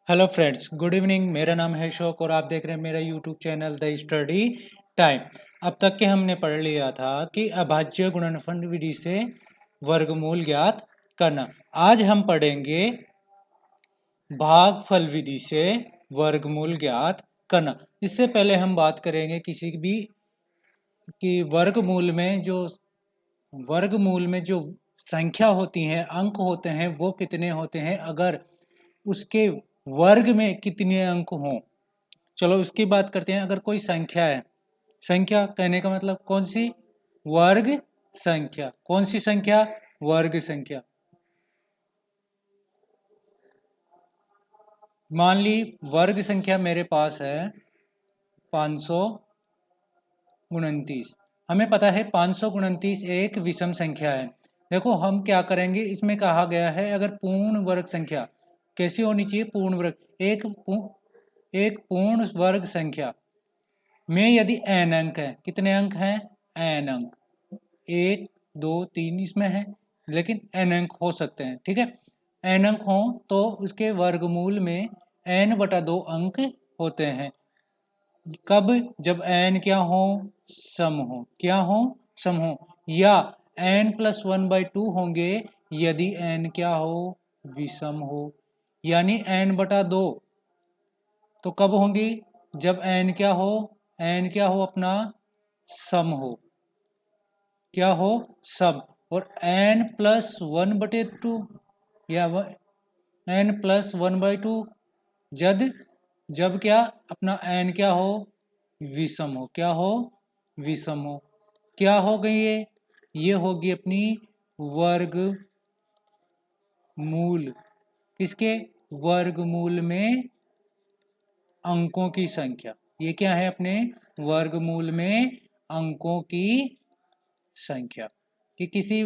Hello friends, good evening. मेरा नाम है शोक और आप देख रहे हैं मेरा YouTube channel the study time. अब तक के हमने पढ़ लिया था कि अभाज्य गुणनफल विधि से वर्गमूल ज्ञात करना। आज हम पढ़ेंगे भागफल विधि से वर्गमूल ज्ञात करना। इससे पहले हम बात करेंगे किसी भी कि वर्गमूल में जो संख्या होती है, अंक होते हैं, वो कितने होते हैं, अगर उसके वर्ग में कितने अंक हों। चलो उसकी बात करते हैं। अगर कोई संख्या है, संख्या कहने का मतलब कौन सी? वर्ग संख्या। कौन सी संख्या? वर्ग संख्या। मान ली वर्ग संख्या मेरे पास है 529। हमें पता है 529 एक विषम संख्या है। देखो हम क्या करेंगे, इसमें कहा गया है अगर पूर्ण वर्ग संख्या कैसी होनी चाहिए? पूर्ण वर्ग। एक पूर्ण वर्ग संख्या में यदि n अंक है, कितने अंक हैं? n अंक, 1 2 3 इसमें है, लेकिन n अंक हो सकते हैं। ठीक है, n अंक हो तो उसके वर्गमूल में n/2 अंक होते हैं। कब? जब n क्या हो? सम हो। क्या हो? सम हो। या n+1/2 होंगे यदि n क्या हो? विषम हो। यानी n/2 तो कब होंगी? जब n क्या हो? n क्या हो अपना? सम हो। क्या हो? सम। और n+1/2 या n+1/2 जब जब क्या अपना n क्या हो? विषम हो। क्या हो? विषम हो। क्या हो गई ये होगी अपनी वर्गमूल। किसके? वर्गमूल में अंकों की संख्या। ये क्या है अपने? वर्गमूल में अंकों की संख्या। कि किसी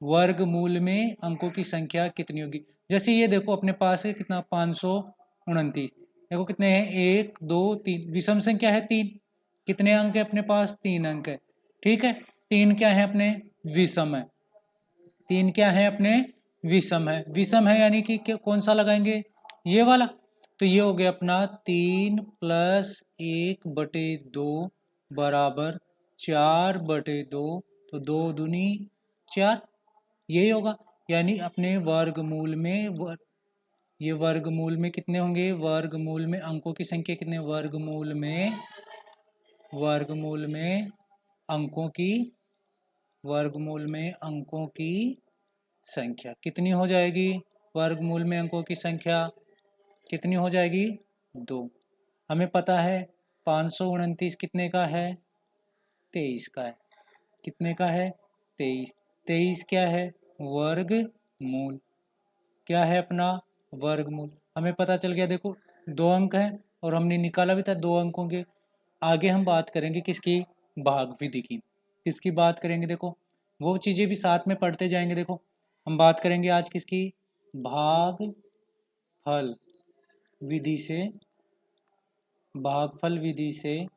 वर्गमूल में अंकों की संख्या कितनी होगी। जैसे ये देखो अपने पास है कितना? 529। देखो कितने हैं? 1 2 3। विषम संख्या है 3। कितने अंक है अपने पास? 3 अंक है। ठीक है, 3 क्या है अपने? विषम है। 3 क्या है अपने? विषम है। विषम है यानी कि कौन सा लगाएंगे? ये वाला। तो ये हो गया अपना 3+1/2 बराबर 4/2। तो 2 दूनी 4, यही होगा। यानी अपने वर्गमूल में ये वर्गमूल में कितने होंगे? वर्गमूल में अंकों की संख्या कितने? वर्गमूल में अंकों की संख्या कितनी हो जाएगी? वर्गमूल में अंकों की संख्या कितनी हो जाएगी? 2। हमें पता है 529 कितने का है? 23 का है। कितने का है? 23। 23 क्या है? वर्गमूल। क्या है अपना? वर्गमूल। हमें पता चल गया। देखो 2 अंक है और हमने निकाला भी था 2 अंकों के। आगे हम बात करेंगे किसकी? भाग विधि की। किसकी बात करेंगे? देखो वो चीज़ें भी साथ में पढ़ते जाएंगे। देखो हम बात करेंगे आज किसकी? भागफल विधि से। भागफल विधि से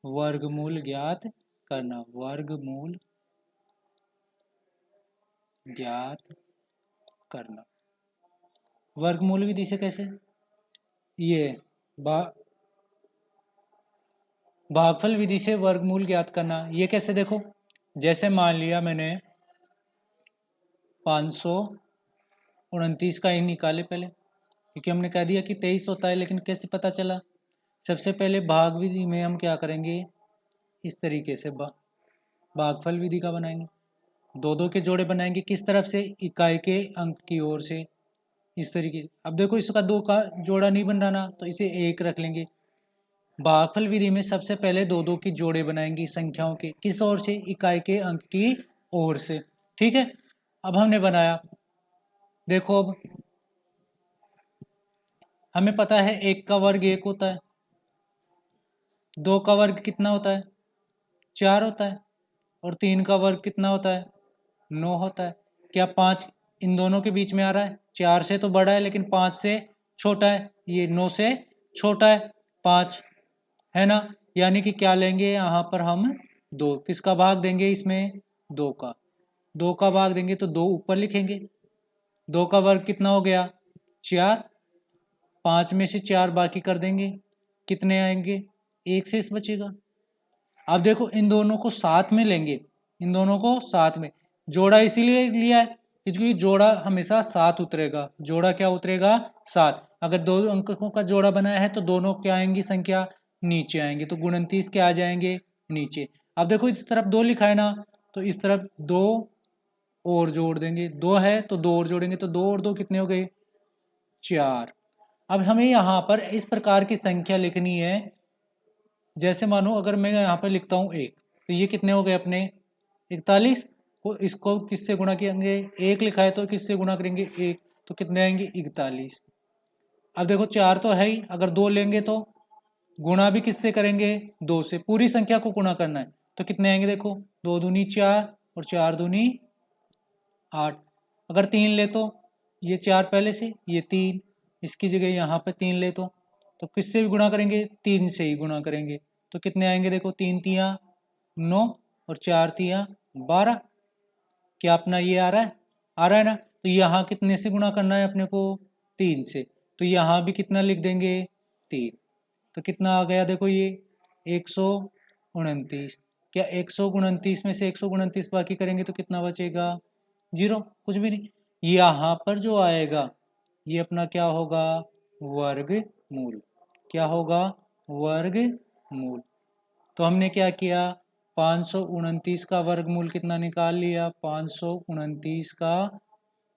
वर्गमूल ज्ञात करना। वर्गमूल ज्ञात करना। वर्गमूल विधि से कैसे? ये भा भागफल विधि से वर्गमूल ज्ञात करना। ये कैसे? देखो जैसे मान लिया मैंने 529 का ही निकाले पहले, क्योंकि हमने कह दिया कि 23 होता है, लेकिन कैसे पता चला? सबसे पहले भाग विधि में हम क्या करेंगे? इस तरीके से भागफल विधि का बनाएंगे। 2 2 के जोड़े बनाएंगे। किस तरफ से? इकाई के अंक की ओर से। इस तरीके से। अब देखो इसका 2 का जोड़ा नहीं बन रहा ना, तो इसे 1 रख लेंगे। भागफल विधि में सबसे पहले 2 2 की जोड़े बनाएंगे संख्याओं के। किस ओर से? इकाई के अंक की ओर से। ठीक है, अब हमने बनाया। देखो अब हमें पता है 1 का वर्ग 1 होता है, 2 का वर्ग कितना होता है? 4 होता है, और 3 का वर्ग कितना होता है? 9 होता है। क्या 5 इन दोनों के बीच में आ रहा है? 4 से तो बड़ा है लेकिन 5 से छोटा है। ये 9 से छोटा है 5, है ना? यानी कि क्या लेंगे यहाँ पर हम? 2। किसका भाग देंगे इसमें? 2 का। 2 का भाग देंगे तो 2 ऊपर लिखेंगे। 2 का वर्ग कितना हो गया? 4, 5 में से 4 बाकी कर देंगे, कितने आएंगे, 1 शेष बचेगा। अब देखो इन दोनों को साथ में लेंगे, इन दोनों को साथ में, जोड़ा इसीलिए लिया है क्योंकि जोड़ा हमेशा साथ उतरेगा, जोड़ा क्या उतरेगा, साथ। अगर दो अंकों का जोड़ा बनाया है तो दोनों क्या आएंगी संख्या, नीचे आएंगे, तो 29 क्या आ जाएंगे, नीचे। अब देखो इस तरफ 2 लिखा है ना, तो इस तरफ 2 और जोड़ देंगे, 2 है तो 2 और जोड़ेंगे, तो 2 और 2 कितने हो गए, 4। अब हमें यहाँ पर इस प्रकार की संख्या लिखनी है, जैसे मानो अगर मैं यहाँ पर लिखता हूँ 1, तो ये कितने हो गए अपने, 41 को, इसको किससे गुणा करेंगे, 1 लिखा है तो किससे गुणा करेंगे, 1, तो कितने आएंगे, 41। अब देखो 4 तो है ही, अगर 2 लेंगे तो गुणा भी किससे करेंगे, 2 से, पूरी संख्या को गुणा करना है, तो कितने आएंगे, देखो 2 दूनी 4 और 4 दूनी 8। अगर 3 ले तो ये 4 पहले से, ये 3, इसकी जगह यहाँ पे 3 ले तो किससे भी गुणा करेंगे, 3 से ही गुणा करेंगे, तो कितने आएंगे, देखो 3 तियाँ 9 और 4 तियाँ 12। क्या अपना ये आ रहा है ना, तो यहाँ कितने से गुणा करना है अपने को, 3 से, तो यहाँ भी कितना लिख देंगे, 3। तो कितना आ गया, देखो ये 129। क्या 129 में से 129 बाकी करेंगे तो कितना बचेगा, 0, कुछ भी नहीं। यहाँ पर जो आएगा ये अपना क्या होगा, वर्गमूल। क्या होगा, वर्गमूल। तो हमने क्या किया, 529 का वर्गमूल कितना निकाल लिया, 529 का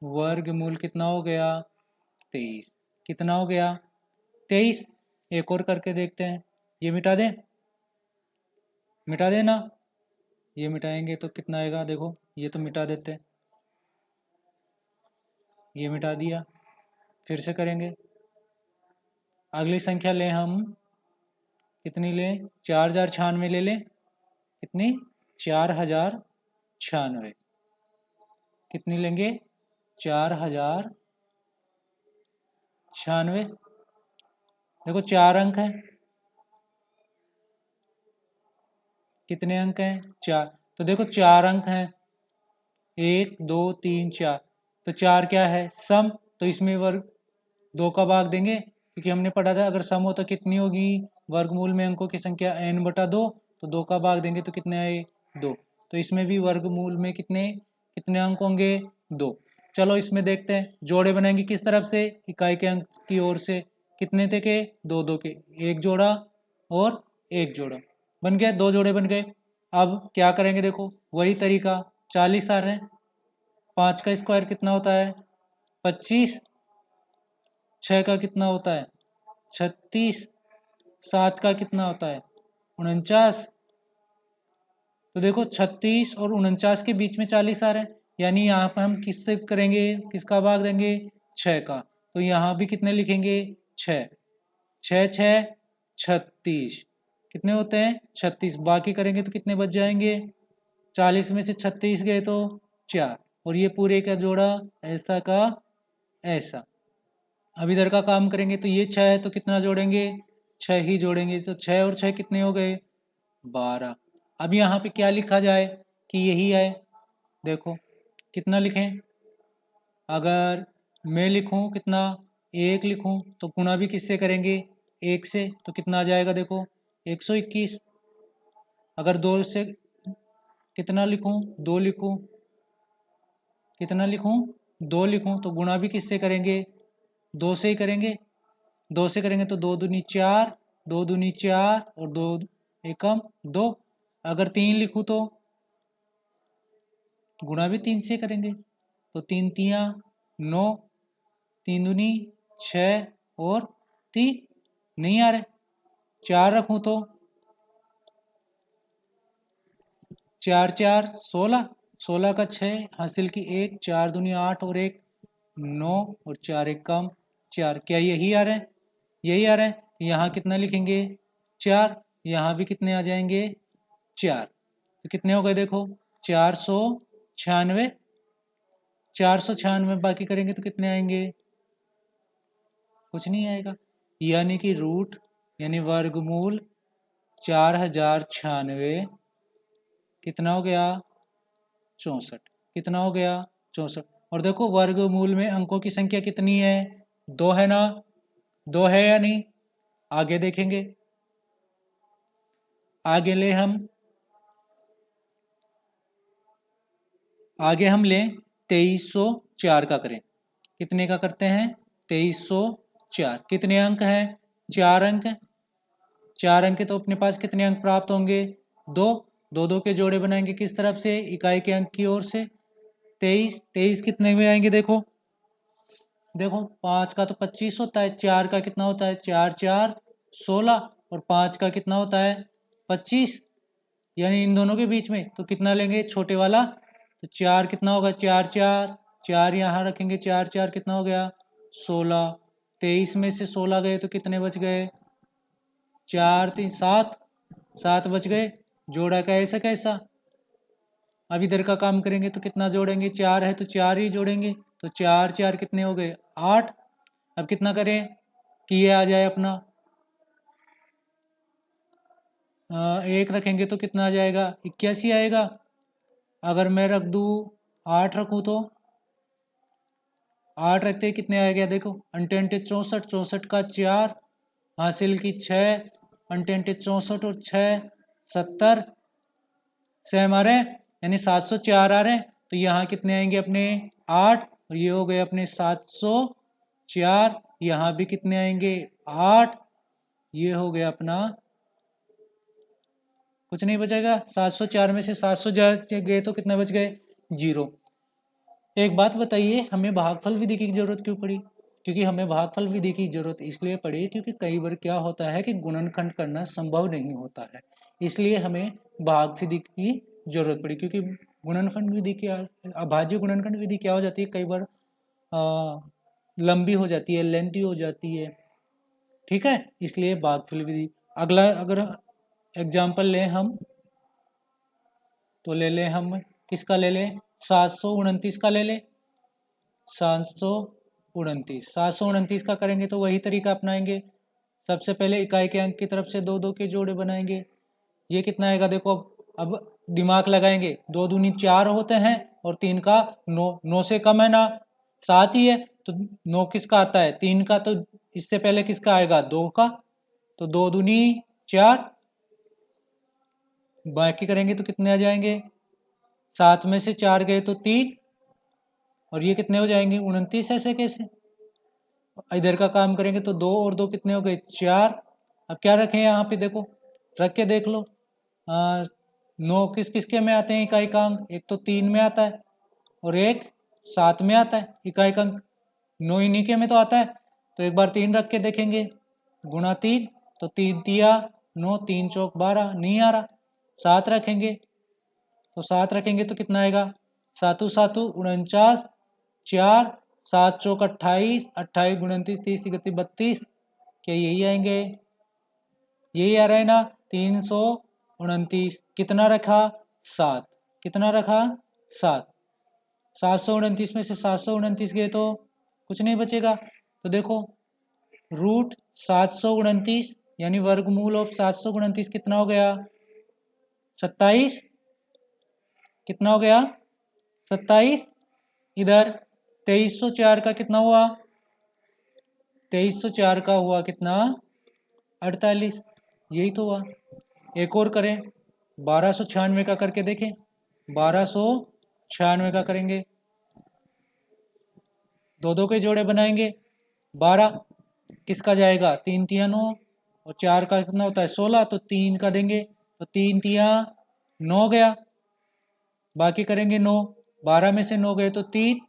वर्गमूल कितना हो गया, 23। कितना हो गया, 23। एक और करके देखते हैं, ये मिटा दें, मिटा देना, ये मिटाएंगे तो कितना आएगा, देखो ये तो मिटा देते हैं, ये मिटा दिया। फिर से करेंगे, अगली संख्या लें हम, कितनी लें, 4096 ले लें, कितनी, 4096। कितनी लेंगे, 4096। देखो 4 अंक हैं, कितने अंक हैं, 4, तो देखो 4 अंक हैं, 1 2 3 4, तो 4 क्या है, सम, तो इसमें वर्ग 2 का भाग देंगे, क्योंकि हमने पढ़ा था अगर सम हो तो कितनी होगी, वर्गमूल में अंकों की संख्या n/2, तो 2 का भाग देंगे तो कितने आए, 2। तो इसमें भी वर्गमूल में कितने कितने अंक होंगे, 2। चलो इसमें देखते हैं, जोड़े बनाएंगे किस तरफ से, इकाई के अंक की ओर से, कितने थे के, 2 2 के, एक जोड़ा और एक जोड़ा, बन गया, 2 जोड़े बन गए। अब क्या करेंगे, देखो वही तरीका, 40 आ रहे हैं, 5 का स्क्वायर कितना होता है, 25, 6 का कितना होता है, 36, 7 का कितना होता है, 49। तो देखो 36 और 49 के बीच में 40 आ रहे हैं, यानी यहाँ पर हम किससे करेंगे, किसका भाग देंगे, 6 का, तो यहाँ भी कितने लिखेंगे, 6, 6 6 36, कितने होते हैं, 36, बाकी करेंगे तो कितने बच जाएंगे, 40 में से 36 गए तो 4, और ये पूरे का जोड़ा ऐसा का ऐसा। अब इधर का काम करेंगे तो ये 6 है तो कितना जोड़ेंगे, 6 ही जोड़ेंगे, तो 6 और 6 कितने हो गए, 12। अब यहाँ पे क्या लिखा जाए कि यही है, देखो कितना लिखें, अगर मैं लिखूं कितना, 1 लिखूं तो गुणा भी किससे करेंगे, 1 से, तो कितना आ जाएगा, देखो 121। अगर 2 से कितना लिखूं, 2 लिखूं, कितना लिखूं, 2 लिखूं, तो गुणा भी किससे करेंगे, 2 से ही करेंगे, 2 से करेंगे तो 2 दूनी 4, 2 दूनी 4 और 2 एकम 2। अगर 3 लिखूं तो गुणा भी 3 से करेंगे, तो 3 तियाँ 9, 3 दूनी 6 और 3 नहीं आ रहे, 4 रखूं तो 4 4 16, 16 का 6 हासिल की 1, 4 दूनी 8 और 1 9 और 4 एक कम 4। क्या यही आ रहे हैं, यही आ रहे हैं, यहाँ कितना लिखेंगे, 4, यहाँ भी कितने आ जाएंगे, 4, तो कितने हो गए, देखो 496, 496 बाकी करेंगे तो कितने आएंगे, कुछ नहीं आएगा, यानी कि रूट यानी वर्गमूल 4096 कितना हो गया, 64। कितना हो गया, 64। और देखो वर्गमूल में अंकों की संख्या कितनी है, 2 है ना, 2 है या नहीं? आगे देखेंगे, आगे हम लें 2304 का करें। कितने का करते हैं? 2304। कितने अंक हैं? 4 अंक। 4 अंक तो अपने पास कितने अंक प्राप्त होंगे? 2। दो दो के जोड़े बनाएंगे किस तरफ से? इकाई के अंक की ओर से। 23। 23 कितने में आएंगे? देखो देखो 5 का तो 25 होता है, 4 का कितना होता है? 4 4 16, और 5 का कितना होता है? 25। यानी इन दोनों के बीच में तो कितना लेंगे? छोटे वाला। तो 4 कितना होगा? 4 4 4 यहाँ रखेंगे, 4 4 कितना हो गया? 16। 23 में से 16 गए तो कितने बच गए? 4 3 7, 7 बच गए। जोड़ा कैसा कैसा? अब इधर का काम करेंगे तो कितना जोड़ेंगे? 4 है तो 4 ही जोड़ेंगे। तो 4 4 कितने हो गए? 8। अब कितना करें कि ये आ जाए अपना? 1 रखेंगे तो कितना आ जाएगा? 81 आएगा। अगर मैं रख दूँ 8 रखूँ तो 8 रखते ही कितने आ गया? देखो अंटे अंटे 64, 64 का 4 हासिल की 6, अंटे अंटे 64 और 6 70 से हमारे यानी 704 आ रहे हैं। तो यहाँ कितने आएंगे अपने? 8, और ये हो गए अपने 704। यहाँ भी कितने आएंगे? 8। ये हो गया अपना, कुछ नहीं बचेगा। 704 में से 700 गए तो कितने बच गए? 0। एक बात बताइए, हमें भागफल विधि की जरूरत क्यों पड़ी? क्योंकि हमें भागफल विधि की जरूरत इसलिए पड़ी क्योंकि कई बार क्या होता है कि गुणनखंड करना संभव नहीं होता है, इसलिए हमें भाग विधि की जरूरत पड़ी। क्योंकि गुणनखंड विधि क्या, अभाज्य गुणनखंड विधि क्या हो जाती है, कई बार लंबी हो जाती है, लेंथी हो जाती है, ठीक है, इसलिए भागफल विधि। अगला अगर एग्जाम्पल लें हम, तो ले लें हम, किसका ले लें? 729 का ले लें। 729, 729 का करेंगे तो वही तरीका अपनाएंगे। सबसे पहले इकाई के अंक की तरफ से 2 2 के जोड़े बनाएंगे। ये कितना आएगा? देखो अब दिमाग लगाएंगे। 2 दूनी 4 होते हैं और 3 का 9, 9 से कम है ना, 7 ही है। तो 9 किसका आता है? 3 का। तो इससे पहले किसका आएगा? 2 का। तो 2 दूनी 4, बाकी करेंगे तो कितने आ जाएंगे? 7 में से 4 गए तो 3, और ये कितने हो जाएंगे? 29। ऐसे कैसे? इधर का काम करेंगे तो 2 और 2 कितने हो गए? 4। अब क्या रखें यहाँ पे? देखो रख के देख लो। 9 किस किसके में आते हैं इकाई का अंक? एक तो 3 में आता है और एक 7 में आता है इकाई का अंक। 9 इन्हीं के में तो आता है। तो एक बार 3 रख के देखेंगे, गुणा 3, तो 3 तिया 9, 3 चौक 12, नहीं आ रहा। 7 रखेंगे, तो 7 रखेंगे तो कितना आएगा? 7 7 49, 4 7 चौक 28, 28 29 30 31 32, क्या यही आएंगे? यही आ रहा है ना? 329। कितना रखा? 7। कितना रखा? 7। 729 में से 729 गए तो कुछ नहीं बचेगा। तो देखो रूट 729 यानी वर्गमूल ऑफ 729 कितना हो गया? 27। कितना हो गया? 27। इधर 2304 का कितना हुआ? 2304 का हुआ कितना? 48। यही तो हुआ। एक और करें, 1296 का करके देखें। 1296 का करेंगे, 2 2 के जोड़े बनाएंगे। 12 किसका जाएगा? 3 तिया 9, और 4 का कितना होता है? 16। तो 3 का देंगे तो 3 तिया 9 गया। बाकी करेंगे 9, 12 में से 9 गए तो 3,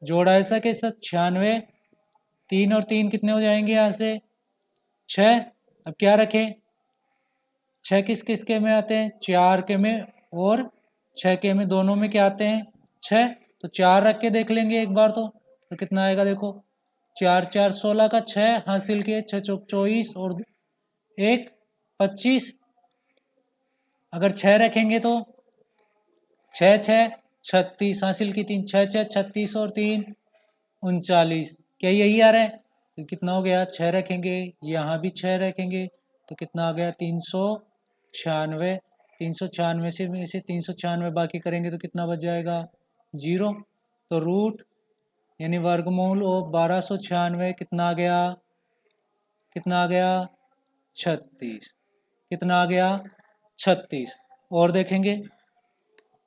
जोड़ा ऐसा कैसा? 96। 3 और 3 कितने हो जाएंगे यहाँ से? 6। अब क्या रखें? 6 किस किस के में आते हैं? 4 के में और 6 के में, दोनों में क्या आते हैं? 6। तो 4 रख के देख लेंगे एक बार तो कितना आएगा? देखो 4 4 16 का 6 हासिल किए, 6 चौक 24 और 1 25। अगर 6 रखेंगे तो 6 6 36 हासिल की 3, 6 6 36 और 3 39। क्या यही आ रहा है? तो कितना हो गया? 6 रखेंगे, यहाँ भी 6 रखेंगे तो कितना आ गया? 396। 396 से 396 बाकी करेंगे तो कितना बच जाएगा? 0। तो रूट यानी वर्गमूल ऑफ 1296 कितना आ गया, कितना आ गया 36, कितना आ गया 36। और देखेंगे,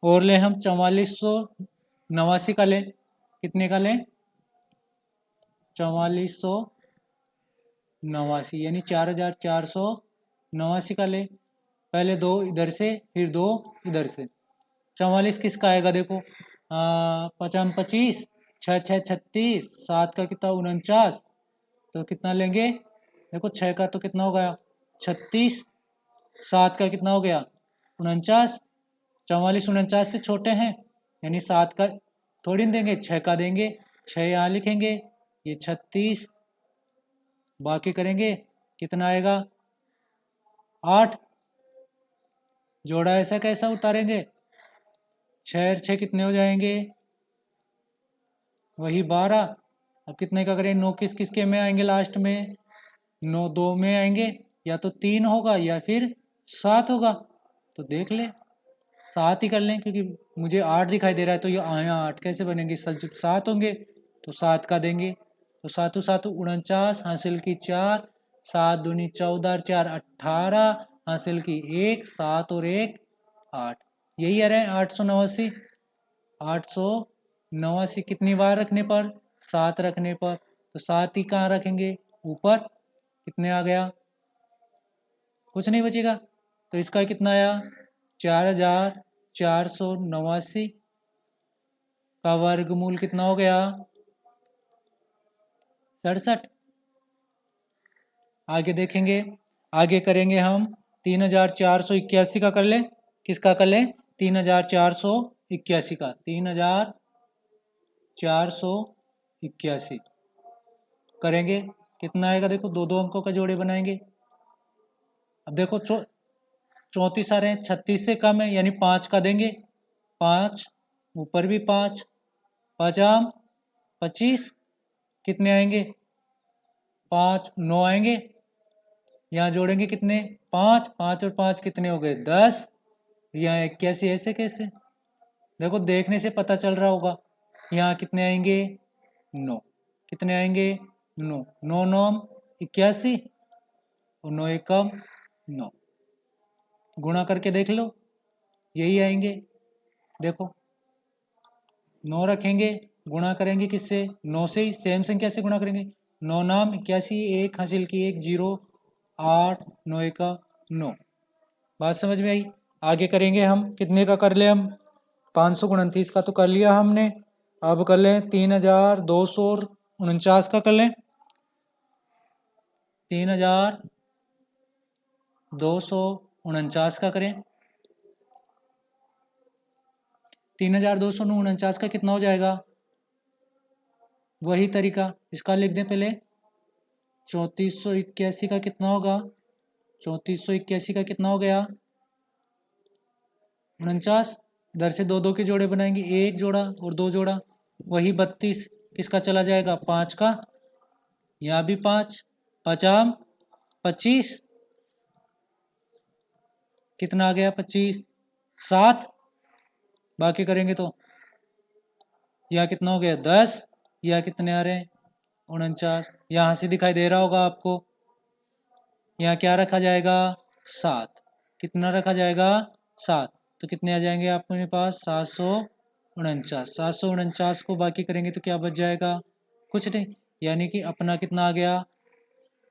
और ले हम 4489 का ले, कितने का ले 4489 यानी 4489 का ले। पहले दो इधर से फिर दो इधर से। 44 किसका आएगा देखो, 55 25, 6 6 36, 7 का कितना 49, तो कितना लेंगे देखो, 6 का तो कितना हो गया 36, 7 का कितना हो गया 49। 44 49 से छोटे हैं, यानी 7 का थोड़ी न देंगे, 6 का देंगे, 6 यहाँ लिखेंगे, ये 36, बाकी करेंगे कितना आएगा 8, जोड़ा ऐसा कैसा उतारेंगे, 6 और 6 कितने हो जाएंगे वही 12। अब कितने का करें, 9 किस किसके में आएंगे लास्ट में, 9 2 में आएंगे, या तो 3 होगा या फिर 7 होगा, तो देख ले 7 ही कर लें, क्योंकि मुझे 8 दिखाई दे रहा है, तो ये आया 8 कैसे बनेंगे, सब जब 7 होंगे तो 7 का देंगे, तो 7 7 49, हासिल की 4, 7 दूनी 14 और 4 18, हासिल की 1, 7 और 1 8, यही आ रहे हैं 889। 889 कितनी बार रखने पर, 7 रखने पर, तो 7 ही कहाँ रखेंगे ऊपर, कितने आ गया कुछ नहीं बचेगा, तो इसका कितना आया 4489 का वर्गमूल कितना हो गया 67। आगे देखेंगे, आगे करेंगे हम 3481 का कर ले, किसका कर ले 3481 का, 3481 करेंगे, कितना आएगा देखो, दो दो अंकों का जोड़े बनाएंगे। अब देखो 34 आ रहे हैं, 36 से कम है, यानी 5 का देंगे, 5 ऊपर भी 5, 5 25, कितने आएंगे 5 9 आएंगे, यहाँ जोड़ेंगे कितने 5, 5 और 5 कितने हो गए 10, यहाँ 81, ऐसे कैसे, देखो देखने से पता चल रहा होगा, यहाँ कितने आएंगे 9, कितने आएंगे 9, 9 9 81 और 9 एकम 9, गुणा करके देख लो यही आएंगे, देखो 9 रखेंगे, गुणा करेंगे किससे 9 से ही, सेम संख्या से गुणा करेंगे, 9 नाम 81, 1 हासिल की 1 0 8 9 का 9, बात समझ में आई। आगे करेंगे हम, कितने का कर ले हम 529 का तो कर लिया हमने, अब कर लें 3249 का कर लें, 3249 का करें, 3249 का कितना हो जाएगा, वही तरीका इसका लिख दें पहले, 3481 का कितना होगा, 3481 का कितना हो गया 49, इधर से दो दो के जोड़े बनाएंगे, एक जोड़ा और दो जोड़ा, वही 32, किसका चला जाएगा 5 का, यहाँ भी 5, 5 25, कितना आ गया 25 7, बाकी करेंगे तो यह कितना हो गया 10, यह कितने आ रहे हैं 49, यहाँ से दिखाई दे रहा होगा आपको, यहाँ क्या रखा जाएगा 7, कितना रखा जाएगा 7, तो कितने आ जाएंगे आपके पास 749, 749 को बाकी करेंगे तो क्या बच जाएगा कुछ नहीं, यानी कि अपना कितना आ गया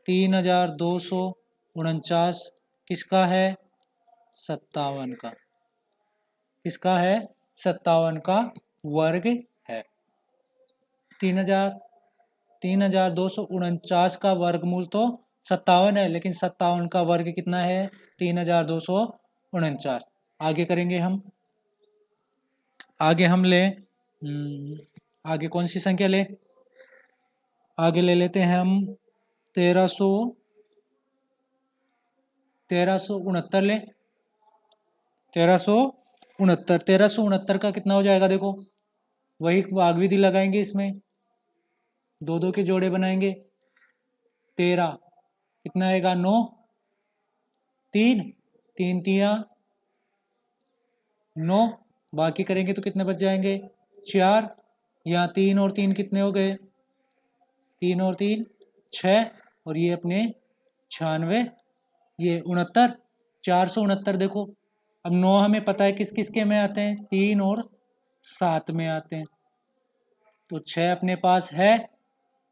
3249, किसका है 57 का, किसका है 57 का वर्ग है। 3249 का वर्गमूल तो 57 है, लेकिन 57 का वर्ग कितना है 3249। आगे करेंगे हम, आगे हम ले आगे कौन सी संख्या ले, आगे ले लेते हैं हम 1369 ले, 1369 का कितना हो जाएगा देखो, वही भाग विधि लगाएंगे, इसमें दो दो के जोड़े बनाएंगे, 13 कितना आएगा 9, 3 3 तिया 9, बाकी करेंगे तो कितने बच जाएंगे 4, यहाँ 3 और 3 कितने हो गए? 3 और 3 6, और ये अपने 96, ये 69, 469। देखो अब 9 हमें पता है किस किस के में आते हैं, 3 और 7 में आते हैं। तो 6 अपने पास है,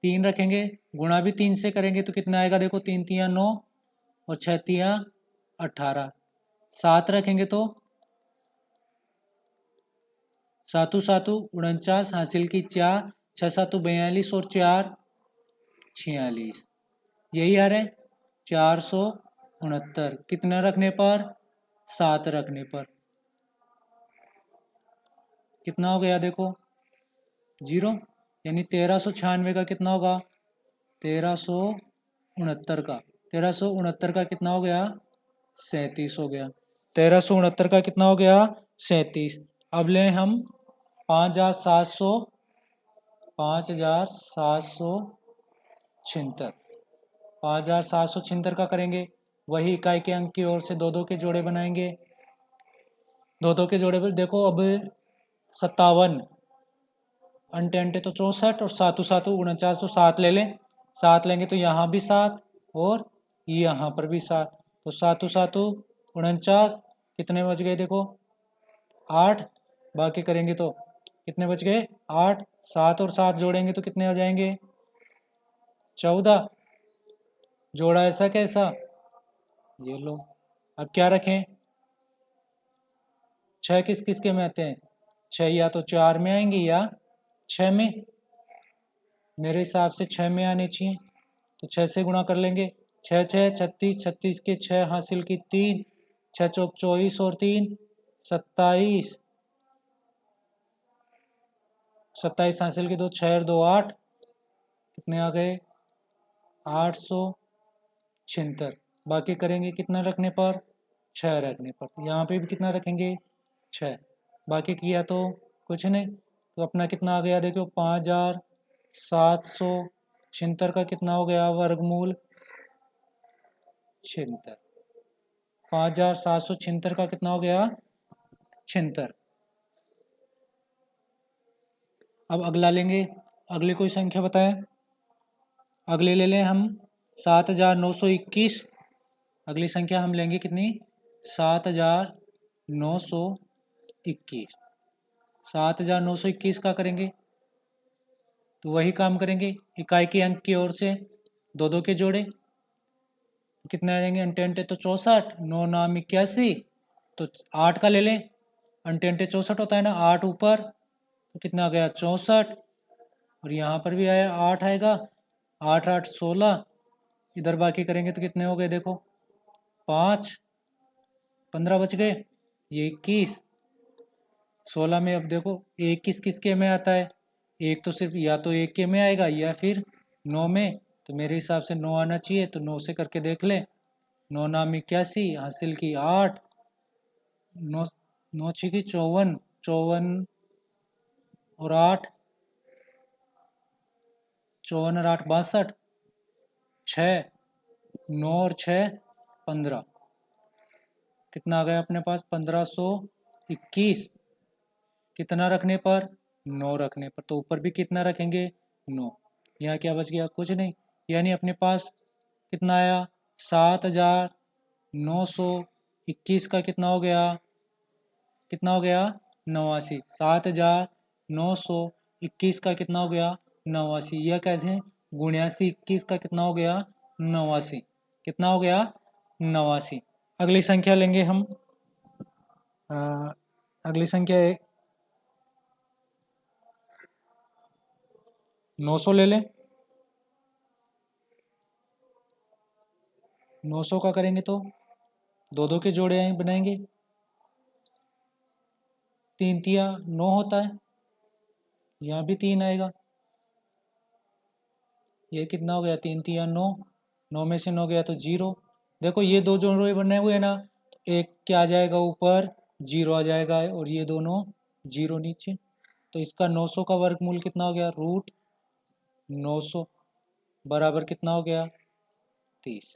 3 रखेंगे, गुणा भी 3 से करेंगे तो कितना आएगा? देखो 3 तियाँ 9 और 6 तियाँ 18। 7 रखेंगे तो 7 7 49, हासिल की 4, 6 7 42 और 4 46। यही आ रहा है 469। कितना रखने पर? 7 रखने पर। कितना हो गया देखो? 0, यानी 1396 का कितना होगा? 1369 का 1369 का कितना हो गया? 37 हो गया। 1369 का कितना हो गया? 37। अब लें हम 5700, 5776, 5776 का करेंगे। वही इकाई के अंक की ओर से दो दो के जोड़े बनाएंगे। दो दो के जोड़े पर देखो अब 57, अंटे अंटे तो 64 और 7 7 49, तो 7 ले लें। 7 लेंगे तो यहाँ भी 7 और यहाँ पर भी 7, तो 7 7 49, कितने बच गए देखो? 8। बाकी करेंगे तो कितने बच गए? 8। 7 और 7 जोड़ेंगे तो कितने हो जाएंगे? 14। जोड़ा ऐसा कैसा? ये लो। अब क्या रखें? 6 किस किस के में आते हैं? 6 या तो 4 में आएंगे या 6 में। मेरे हिसाब से 6 में आने चाहिए, तो 6 से गुणा कर लेंगे। 6 6 36, 36 के 6 हासिल की 3, 6 चौक 24 और 3 27, 27 हासिल की 2, 6 और 2 8, कितने आ गए? 876। बाकी करेंगे कितना रखने पर? 6 रखने पर। तो यहाँ पे भी कितना रखेंगे? 6। बाकी किया तो कुछ नहीं, तो अपना कितना आ गया देखो? 5776 का कितना हो गया? वर्गमूल 76। 5776 का कितना हो गया? 76। अब अगला लेंगे। अगली कोई संख्या बताएं। अगले ले लें हम 7921। अगली संख्या हम लेंगे कितनी? 7921। 7921 का करेंगे तो वही काम करेंगे, इकाई के अंक की ओर से दो दो के जोड़े। तो कितने आ जाएंगे? अंटे अंटे तो 64, 9 नाम 81, तो 8 का ले लें। अंटे अंटे 64 होता है ना, 8 ऊपर, तो कितना आ गया? 64। और यहाँ पर भी आया 8 आएगा, 8 8 16। इधर बाकी करेंगे तो कितने हो गए देखो? 5, 15 बच गए, ये 21। 16 में अब देखो एक किस किस के में आता है? एक तो सिर्फ या तो एक के में आएगा या फिर 9 में। तो मेरे हिसाब से 9 आना चाहिए, तो 9 से करके देख ले। 9 नाम 81, हासिल की 8, 9 9 की 54, 54 और 8, 54 और 8 62, 6, 9 और 6 15। कितना आ गया अपने पास? 1521। कितना रखने पर? 9 रखने पर। तो ऊपर भी कितना रखेंगे? 9। यहाँ क्या बच गया? कुछ नहीं। यानी अपने पास कितना आया? 7921 का कितना हो गया? कितना हो गया? 89। 7921 का कितना हो गया? 89। यह कहते हैं 79 21 का कितना हो गया? 89। कितना हो गया? 89। अगली संख्या लेंगे हम। अगली संख्या 900 ले लें। 900 का करेंगे तो दो दो के जोड़े बनाएंगे। 3 तिया 9 होता है, यहाँ भी 3 आएगा। ये कितना हो गया? 3 तिया 9, 9 में से 9 गया तो 0। देखो ये दो जोड़े बने हुए हैं ना, तो एक क्या आ जाएगा? ऊपर 0 आ जाएगा, और ये दोनों 0 नीचे। तो इसका 900 का वर्गमूल कितना हो गया? रूट 900 बराबर कितना हो गया? 30।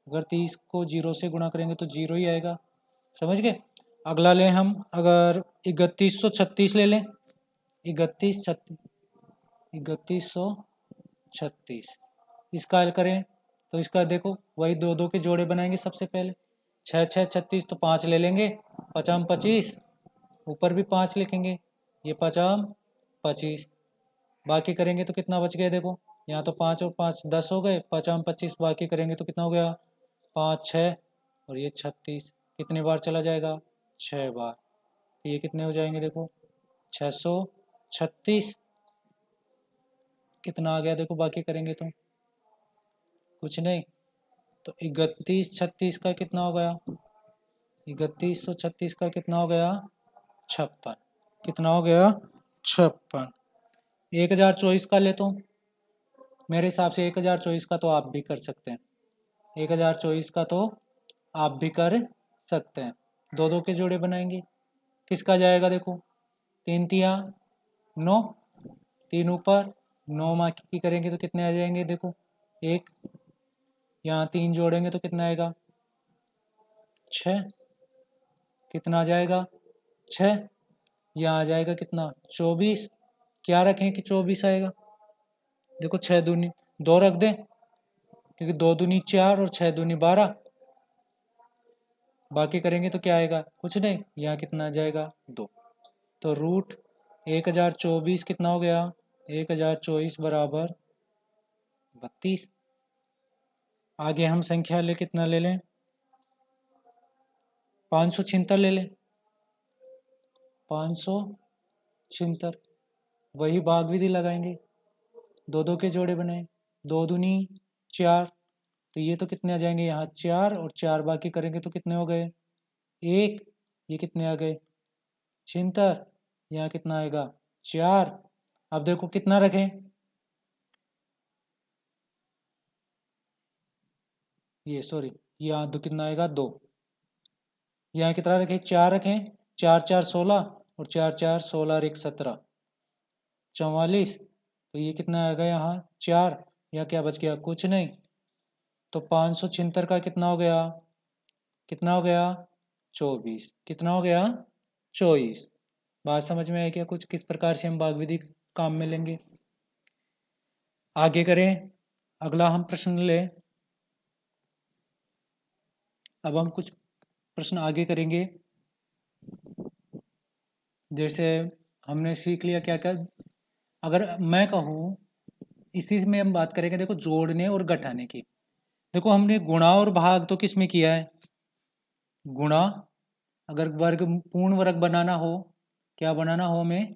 अगर 30 को 0 से गुणा करेंगे तो 0 ही आएगा। समझ गए? अगला लें हम, अगर 3136 ले लें। 3136। इसका हल करें तो इसका देखो वही दो दो के जोड़े बनाएंगे सबसे पहले। 6 6 36 तो 5 ले लेंगे, 5 25, ऊपर भी 5 लिखेंगे, ये 5 25। बाकी करेंगे तो कितना बच गया देखो, यहाँ तो 5 और 5 10 हो गए, 5 25 बाकी करेंगे तो कितना हो गया 5 6 और ये 36। कितने बार चला जाएगा 6 बार। तो ये कितने हो जाएंगे देखो 636। कितना आ गया देखो बाकी करेंगे तो कुछ नहीं। तो 3136 का कितना हो गया, 3136 का कितना हो गया 56। कितना हो गया 56। 1024 का ले तो मेरे हिसाब से 1024 का तो आप भी कर सकते हैं। 1024 का तो आप भी कर सकते हैं। दो दो के जोड़े बनाएंगे, किसका जाएगा देखो, 3 तिया 9, 3 ऊपर 9 बाकी करेंगे तो कितने आ जाएंगे देखो 1, यहाँ 3 जोड़ेंगे तो कितना आएगा 6। कितना आ जाएगा 6, यहाँ आ जाएगा कितना 24। क्या रखें कि 24 आएगा, देखो 6 दूनी 2 रख दें, क्योंकि 2 दूनी 4 और 6 दूनी 12। बाकी करेंगे तो क्या आएगा कुछ नहीं, यहाँ कितना आ जाएगा 2। तो रूट 1024 कितना हो गया 1024 बराबर 32। आगे हम संख्या ले कितना ले लें 576 ले लें। 576 वही भाग विधि लगाएंगे, दो दो के जोड़े बनाए, 2 दूनी 4, तो ये तो कितने आ जाएंगे यहाँ 4 और 4 बाकी करेंगे तो कितने हो गए 1, ये कितने आ गए 76, यहाँ कितना आएगा 4। अब देखो कितना रखें, ये सॉरी यहाँ तो कितना आएगा 2, यहाँ कितना रखें 4 रखें, 4 4 16 और 4 4 16 और 1 17, 44। तो ये कितना आएगा यहाँ 4, या क्या बच गया कुछ नहीं। तो 576 का कितना हो गया 24। कितना हो गया 24। बात समझ में आई क्या कुछ, किस प्रकार से हम भाग विधि काम में लेंगे। आगे करें, अगला हम प्रश्न ले। अब हम कुछ प्रश्न आगे करेंगे। जैसे हमने सीख लिया क्या क्या, अगर मैं कहूँ इसी में हम बात करेंगे देखो जोड़ने और घटाने की। देखो हमने गुणा और भाग तो किस में किया है, गुणा। अगर वर्ग पूर्ण वर्ग बनाना हो, क्या बनाना हो हमें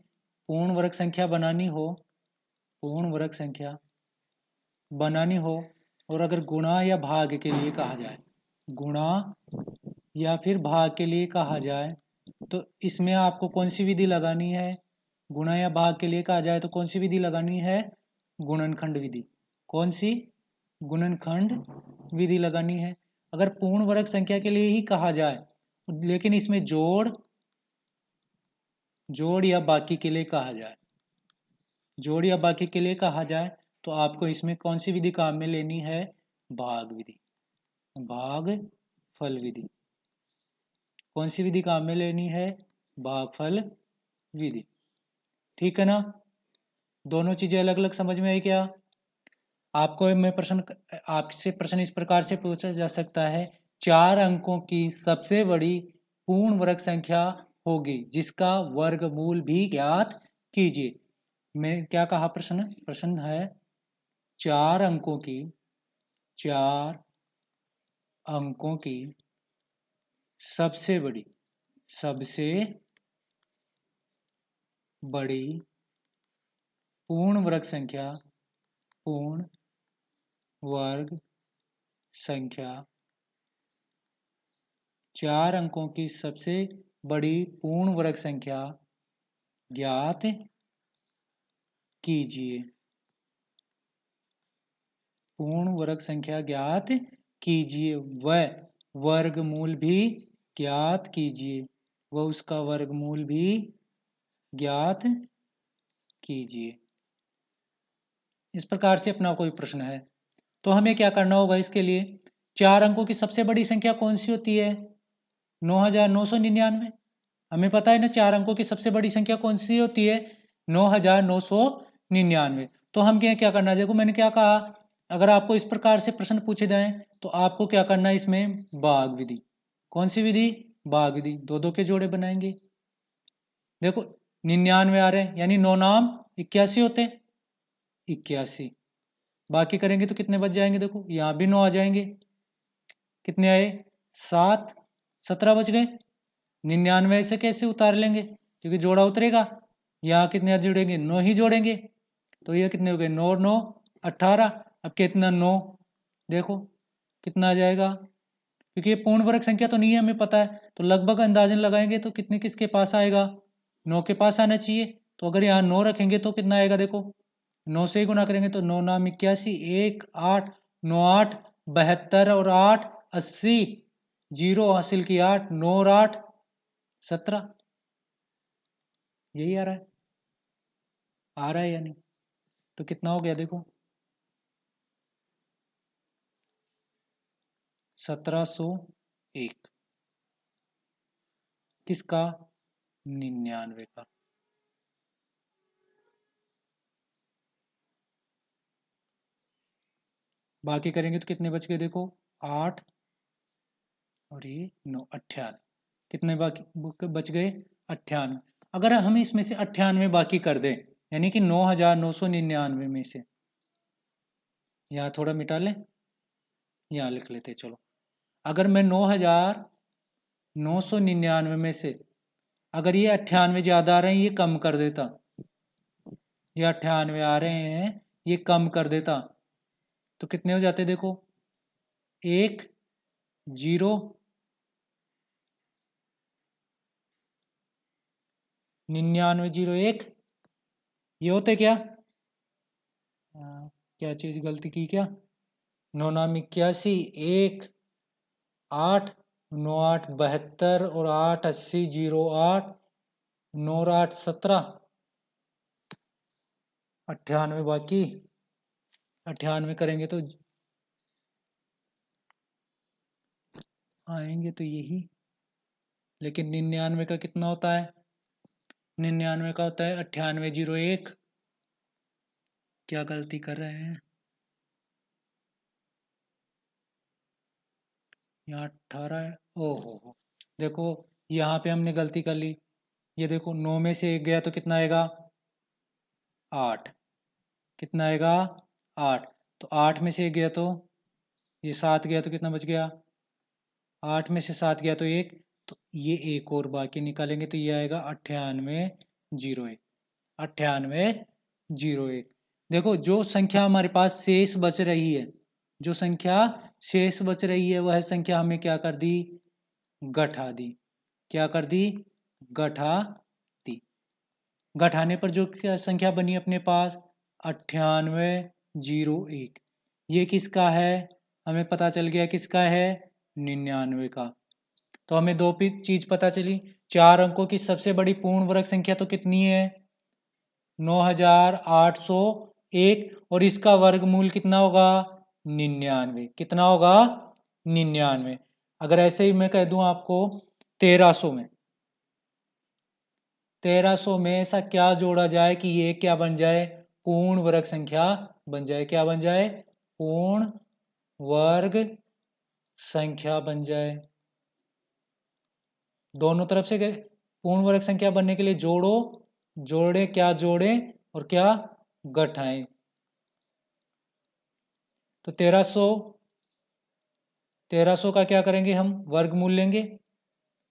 पूर्ण वर्ग संख्या बनानी हो, पूर्ण वर्ग संख्या बनानी हो, और अगर गुणा या भाग के लिए कहा जाए, गुणा या फिर भाग के लिए कहा जाए, तो इसमें आपको कौन सी विधि लगानी है, गुणा या भाग के लिए कहा जाए तो कौन सी विधि लगानी है, गुणनखंड विधि। कौन सी, गुणनखंड विधि लगानी है। अगर पूर्ण वर्ग संख्या के लिए ही कहा जाए, लेकिन इसमें जोड़ या बाकी के लिए कहा जाए, जोड़ या बाकी के लिए कहा जाए, तो आपको इसमें कौन सी विधि काम में लेनी है, भाग विधि, भाग फल विधि। कौन सी विधि काम में लेनी है, भागफल विधि। ठीक है ना, दोनों चीजें अलग अलग समझ में आई क्या। आपको मैं प्रश्न, आपसे प्रश्न इस प्रकार से पूछा जा सकता है, 4 अंकों की सबसे बड़ी पूर्ण वर्ग संख्या होगी जिसका वर्गमूल भी ज्ञात कीजिए। मैं क्या कहा, प्रश्न है 4 अंकों की, 4 अंकों की सबसे बड़ी पूर्ण वर्ग संख्या, पूर्ण वर्ग संख्या, 4 अंकों की सबसे बड़ी पूर्ण वर्ग संख्या ज्ञात कीजिए। पूर्ण वर्ग संख्या ज्ञात कीजिए व वर्गमूल भी ज्ञात कीजिए, व उसका वर्गमूल भी ज्ञात कीजिए। इस प्रकार से अपना कोई प्रश्न है तो हमें क्या करना होगा, इसके लिए 4 अंकों की सबसे बड़ी संख्या कौन सी होती है, 9999। हमें पता है ना 4 अंकों की सबसे बड़ी संख्या कौन सी होती है, 9,999। तो हम क्या करना है, देखो मैंने क्या कहा, अगर आपको इस प्रकार से प्रश्न पूछे जाएं तो आपको क्या करना है, इसमें भाग विधि। कौन सी विधि? भाग विधि। दो दो के जोड़े बनाएंगे। देखो 99 आ रहे हैं, यानी 9 नाम 81 होते हैं, 81। बाकी करेंगे तो कितने बच जाएंगे, देखो यहाँ भी 9 आ जाएंगे। कितने आए? 7, 17 बच गए। 99 से कैसे उतार लेंगे, क्योंकि जोड़ा उतरेगा। यहाँ कितने जोड़ेंगे? 9 ही जोड़ेंगे। तो ये कितने हो गए? 9 9 18। अब कितना 9, देखो कितना आ जाएगा, क्योंकि ये पूर्ण वर्ग संख्या तो नहीं है हमें पता है, तो लगभग अंदाजन लगाएंगे तो कितने किसके पास आएगा? 9 के पास आना चाहिए। तो अगर यहाँ 9 रखेंगे तो कितना आएगा, देखो 9 से ही गुना करेंगे तो 9 नाम 81, 1 8, 9 8 72 और 8 80, जीरो हासिल की 8, 9 और 8 17। यही आ रहा है, आ रहा है या नहीं? तो कितना हो गया देखो, 1701। किसका? 99 का। बाकी करेंगे तो कितने बच गए, देखो 8 और ये 9, 98। कितने बाकी बच गए? 98। अगर हम इसमें से 98 बाकी कर दें, यानी कि 9,999 में से, यहाँ थोड़ा मिटा लें, यहाँ लिख लेते चलो। अगर मैं 9,999 में से अगर ये 98 ज़्यादा आ रहे हैं, ये कम कर देता, ये 98 आ रहे हैं, ये कम कर देता, तो कितने हो जाते देखो, 1 0 99 0 1। ये होते क्या? क्या चीज़ गलती की क्या? 9 नाम 81, 1 8, 9 8 72 और 8 80, 0 8, 9 और 8 17, 98 बाकी। 98 करेंगे तो आएंगे तो यही, लेकिन 99 का कितना होता है? 99 का होता है 98 0 1। क्या गलती कर रहे हैं यहाँ? 18 है, ओहो। देखो यहाँ पे हमने गलती कर ली। ये देखो 9 में से 1 गया तो कितना आएगा? 8। कितना आएगा? 8। तो 8 में से 1 गया तो ये 7 गया तो कितना बच गया? 8 में से 7 गया तो 1। तो ये एक और बाकी निकालेंगे तो ये आएगा 98 0 1। 98 0 1। देखो जो संख्या हमारे पास शेष बच रही है, जो संख्या शेष बच रही है, वह संख्या हमें क्या कर दी? घटा दी। क्या कर दी? घटा दी। घटाने पर जो क्या संख्या बनी अपने पास? 98 0 1। ये किसका है? हमें पता चल गया किसका है? 99 का। तो हमें दो चीज पता चली। 4 अंकों की सबसे बड़ी पूर्ण वर्ग संख्या तो कितनी है? 9,801। और इसका वर्गमूल कितना होगा? 99। कितना होगा? 99। अगर ऐसे ही मैं कह दूं आपको 1300 में, 1300 में ऐसा क्या जोड़ा जाए कि ये क्या बन जाए? पूर्ण वर्ग संख्या बन जाए। क्या बन जाए? पूर्ण वर्ग संख्या बन जाए। दोनों तरफ से पूर्ण वर्ग संख्या बनने के लिए जोड़ो, जोड़े क्या जोड़े और क्या घटाएं। तो 1300 का क्या करेंगे हम? वर्गमूल लेंगे,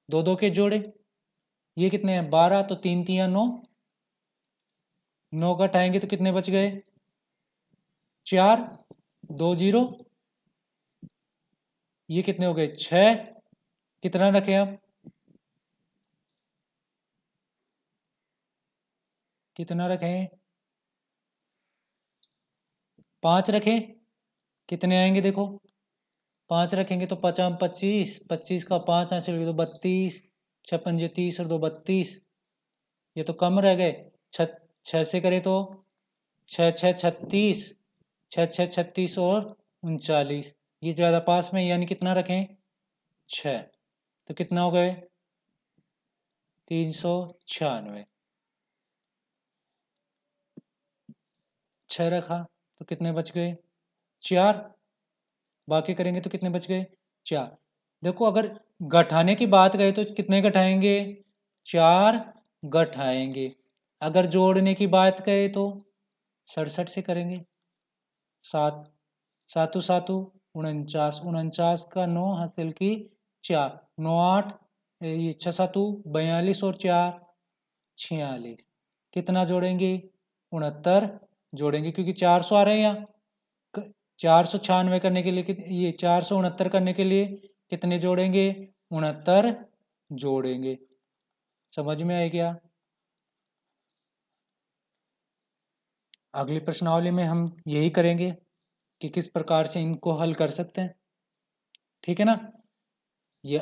दो दो के जोड़े। ये कितने हैं? 12। तो 3 3 9, 9 घटाएंगे तो कितने बच गए? 4, 2 0। ये कितने हो गए? 6। कितना रखें अब? कितना रखें? 5 रखें। कितने आएंगे देखो? 5 रखेंगे तो 5 25, 25 का 5 ऐसे तो 32, 6 पंजे 30 और 2 32। ये तो कम रह गए। 6 से करें तो 6 6 36, 6 6 36 और 39। ये ज़्यादा पास में, यानी कितना रखें? 6। तो कितना हो गए? 396। 6 रखा तो कितने बच गए? 4। बाकी करेंगे तो कितने बच गए? 4। देखो अगर घटाने की बात करें तो कितने घटाएंगे? 4 घटाएंगे। अगर जोड़ने की बात करें तो 67 से करेंगे। 7 सातु सातु 49, 49 का 9 हासिल की 4, 9 8 ये 6 सातु 42 और 4 46। कितना जोड़ेंगे? 69 जोड़ेंगे क्योंकि 400 आ रहे हैं यहाँ। 496 करने के लिए ये 469 करने के लिए कितने जोड़ेंगे? 69 जोड़ेंगे। समझ में आए क्या? अगली प्रश्नावली में हम यही करेंगे कि किस प्रकार से इनको हल कर सकते हैं। ठीक है ना? ये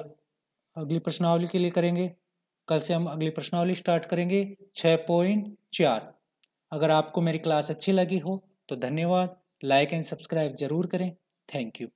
अगली प्रश्नावली के लिए करेंगे। कल से हम अगली प्रश्नावली स्टार्ट करेंगे 6.4। अगर आपको मेरी क्लास अच्छी लगी हो तो धन्यवाद। लाइक एंड सब्सक्राइब जरूर करें। Thank you.